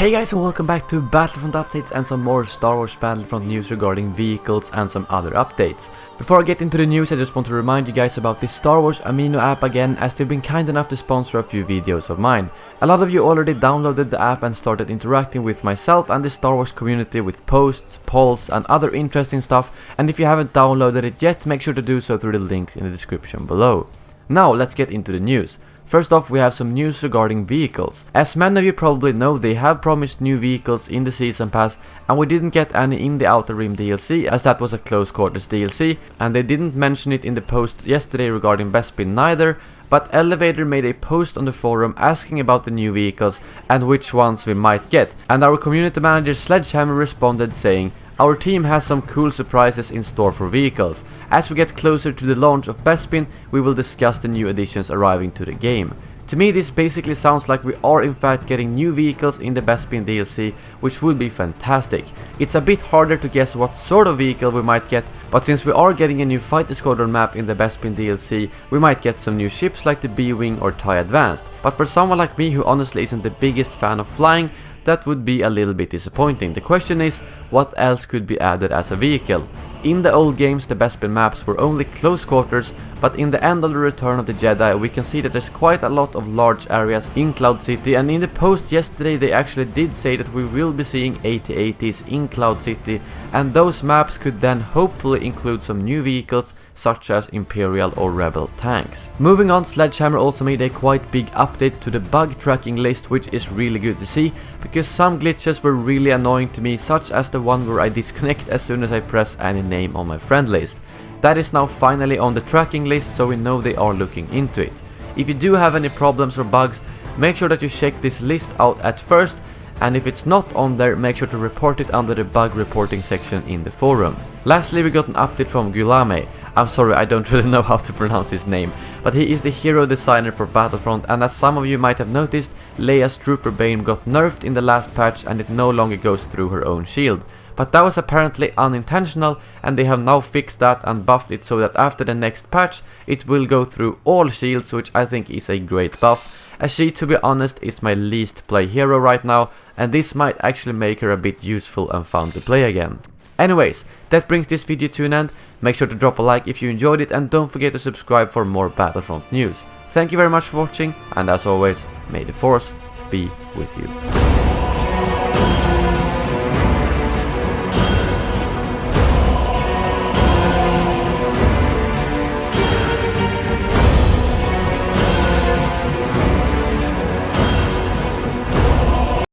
Hey guys, and welcome back to Battlefront updates and some more Star Wars Battlefront news regarding vehicles and some other updates. Before I get into the news, I just want to remind you guys about the Star Wars Amino app again, as they've been kind enough to sponsor a few videos of mine. A lot of you already downloaded the app and started interacting with myself and the Star Wars community with posts, polls and other interesting stuff, and if you haven't downloaded it yet, make sure to do so through the links in the description below. Now let's get into the news. First off, we have some news regarding vehicles. As many of you probably know, they have promised new vehicles in the Season Pass, and we didn't get any in the Outer Rim DLC, as that was a close quarters DLC, and they didn't mention it in the post yesterday regarding Bespin neither, but Elevator made a post on the forum asking about the new vehicles and which ones we might get, and our community manager Sledgehammer responded saying, "Our team has some cool surprises in store for vehicles. As we get closer to the launch of Bespin, we will discuss the new additions arriving to the game." To me, this basically sounds like we are in fact getting new vehicles in the Bespin DLC, which would be fantastic. It's a bit harder to guess what sort of vehicle we might get, but since we are getting a new Fighter Squadron map in the Bespin DLC, we might get some new ships like the B-Wing or TIE Advanced. But for someone like me who honestly isn't the biggest fan of flying, that would be a little bit disappointing. The question is, what else could be added as a vehicle? In the old games, the Bespin maps were only close quarters, but in the end of the Return of the Jedi, we can see that there's quite a lot of large areas in Cloud City, and in the post yesterday they actually did say that we will be seeing AT-ATs in Cloud City, and those maps could then hopefully include some new vehicles such as Imperial or Rebel tanks. Moving on, Sledgehammer also made a quite big update to the bug tracking list, which is really good to see, because some glitches were really annoying to me, such as the one where I disconnect as soon as I press any name on my friend list. That is now finally on the tracking list, so we know they are looking into it. If you do have any problems or bugs, make sure that you check this list out at first, and if it's not on there, make sure to report it under the bug reporting section in the forum. Lastly, we got an update from Gulame. I'm sorry, I don't really know how to pronounce his name, but he is the hero designer for Battlefront, and as some of you might have noticed, Leia's Trooper Bane got nerfed in the last patch and it no longer goes through her own shield. But that was apparently unintentional, and they have now fixed that and buffed it so that after the next patch it will go through all shields, which I think is a great buff, as she, to be honest, is my least play hero right now, and this might actually make her a bit useful and fun to play again. Anyways, that brings this video to an end. Make sure to drop a like if you enjoyed it, and don't forget to subscribe for more Battlefront news. Thank you very much for watching, and as always, may the Force be with you.